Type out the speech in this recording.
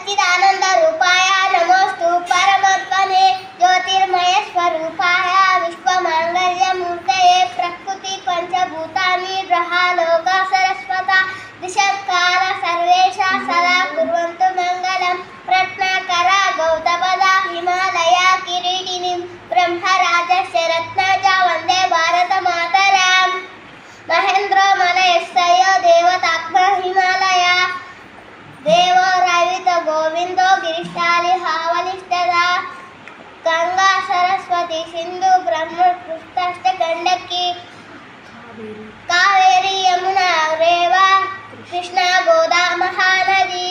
सच्चिदानंद रूपाय नमोस्तु परमात्मने ज्योतिर्मय स्वरूपाय विश्वमांगल्य मूर्तये प्रकृति पंचभूतानि ग्रहालोक सरस्वता दिशकाल सर्वेषा सदा कुर्वन्तु मंगलम् रत्नाकर गौतपदा हिमालय किरीटिनी ब्रह्मराजस्य रत्नाजा वंदे भारत मातरम् महेंद्र मलयस्य देवतात्म हिमालय देवो रवित गोविंदो गिरिशाली हावलिष्ठदा गंगा सरस्वती सिंधु ब्रह्मपुष्ट गंडकी कावेरी यमुना रेवा कृष्णा गोदा महानदी